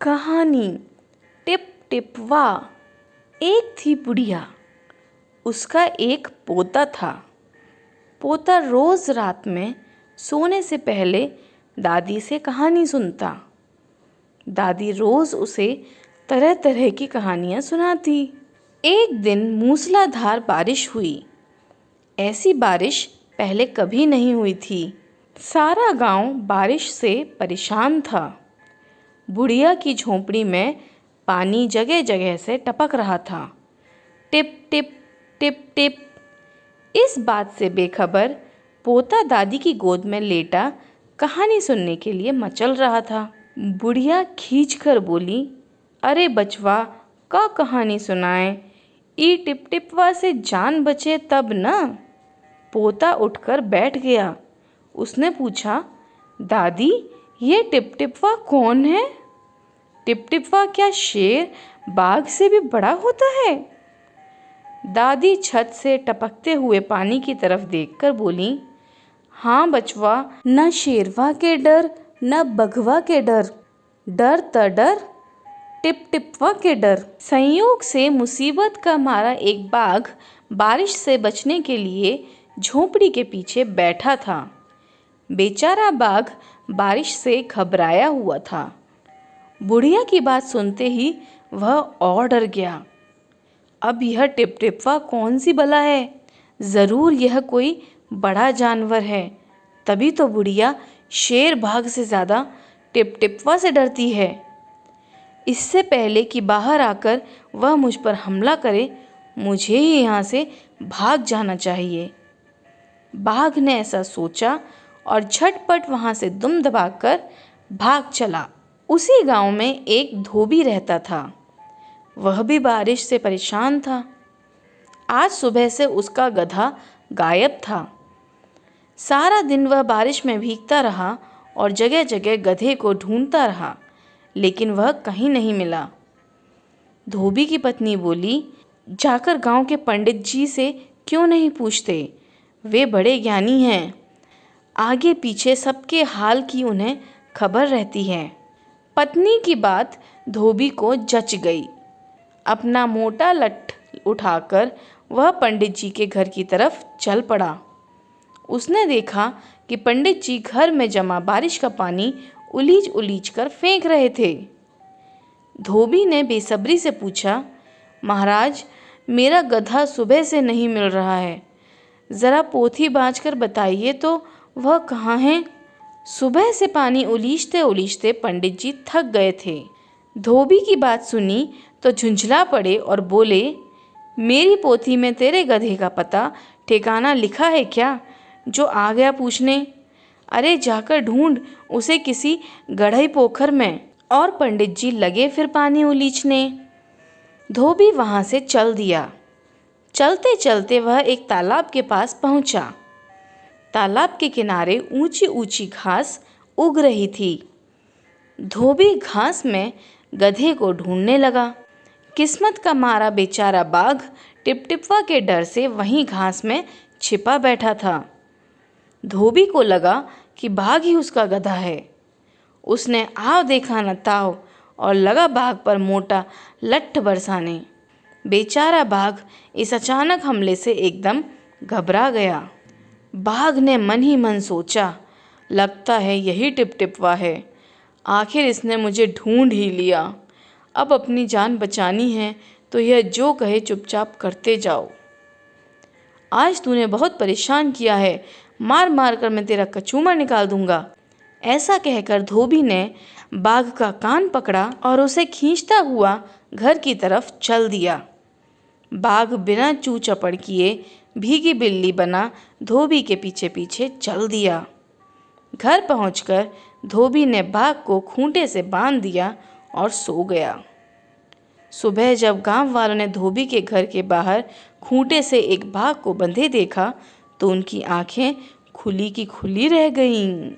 कहानी tip tip वाह। एक थी बुढ़िया, उसका एक पोता था। पोता रोज रात में सोने से पहले दादी से कहानी सुनता। दादी रोज उसे तरह तरह की कहानियाँ सुनाती। एक दिन मूसलाधार बारिश हुई। ऐसी बारिश पहले कभी नहीं हुई थी। सारा गांव बारिश से परेशान था। बुढ़िया की झोंपड़ी में पानी जगह जगह से टपक रहा था। Tip tip tip tip. इस बात से बेखबर पोता दादी की गोद में लेटा कहानी सुनने के लिए मचल रहा था। बुढ़िया खींच कर बोली, अरे बचवा, का कहानी सुनाए? ई टिप टिपवा से जान बचे तब न। पोता उठकर बैठ गया। उसने पूछा, दादी, ये टिप टिपवा कौन है? टिप टिपवा क्या शेर बाघ से भी बड़ा होता है? दादी छत से टपकते हुए पानी की तरफ देखकर बोली, हाँ बचवा, न शेरवा के डर न बघवा के डर, डर त डर टिप टिपवा के डर। संयोग से मुसीबत का मारा एक बाघ बारिश से बचने के लिए झोंपड़ी के पीछे बैठा था। बेचारा बाघ बारिश से घबराया हुआ था। बुढ़िया की बात सुनते ही वह और डर गया। अब यह टिप टिपवा कौन सी बला है? ज़रूर यह कोई बड़ा जानवर है। तभी तो बुढ़िया शेर भाग से ज़्यादा टिप टिपवा से डरती है। इससे पहले कि बाहर आकर वह मुझ पर हमला करे, मुझे ही यहाँ से भाग जाना चाहिए। बाघ ने ऐसा सोचा और झटपट वहाँ से दुम दबाकर भाग चला। उसी गांव में एक धोबी रहता था। वह भी बारिश से परेशान था। आज सुबह से उसका गधा गायब था। सारा दिन वह बारिश में भीगता रहा और जगह जगह गधे को ढूंढता रहा, लेकिन वह कहीं नहीं मिला। धोबी की पत्नी बोली, जाकर गांव के पंडित जी से क्यों नहीं पूछते? वे बड़े ज्ञानी हैं। आगे पीछे सबके हाल की उन्हें खबर रहती है। पत्नी की बात धोबी को जच गई। अपना मोटा लठ उठाकर वह पंडित जी के घर की तरफ चल पड़ा। उसने देखा कि पंडित जी घर में जमा बारिश का पानी उलीच उलीच कर फेंक रहे थे। धोबी ने बेसब्री से पूछा, महाराज, मेरा गधा सुबह से नहीं मिल रहा है। ज़रा पोथी बाँच कर बताइए तो वह कहाँ है? सुबह से पानी उलीचते उलीचते पंडित जी थक गए थे। धोबी की बात सुनी तो झुंझला पड़े और बोले, मेरी पोथी में तेरे गधे का पता ठिकाना लिखा है क्या, जो आ गया पूछने? अरे जाकर ढूंढ उसे किसी गढ़ई पोखर में। और पंडित जी लगे फिर पानी उलीचने। धोबी वहाँ से चल दिया। चलते चलते वह एक तालाब के पास पहुँचा। तालाब के किनारे ऊंची ऊंची घास उग रही थी। धोबी घास में गधे को ढूंढने लगा। किस्मत का मारा बेचारा बाघ टिप टिपवा के डर से वहीं घास में छिपा बैठा था। धोबी को लगा कि बाघ ही उसका गधा है। उसने आव देखा न ताव और लगा बाघ पर मोटा लट्ठ बरसाने। बेचारा बाघ इस अचानक हमले से एकदम घबरा गया। बाघ ने मन ही मन सोचा, लगता है यही टिप टिपवा है। आखिर इसने मुझे ढूंढ ही लिया। अब अपनी जान बचानी है तो यह जो कहे चुपचाप करते जाओ। आज तूने बहुत परेशान किया है, मार मार कर मैं तेरा कचूमर निकाल दूंगा। ऐसा कहकर धोबी ने बाघ का कान पकड़ा और उसे खींचता हुआ घर की तरफ चल दिया। बाघ बिना चू चपड़ किए भीगी बिल्ली बना धोबी के पीछे पीछे चल दिया। घर पहुंचकर धोबी ने बाघ को खूंटे से बांध दिया और सो गया। सुबह जब गांव वालों ने धोबी के घर के बाहर खूंटे से एक बाघ को बंधे देखा तो उनकी आंखें खुली की खुली रह गईं।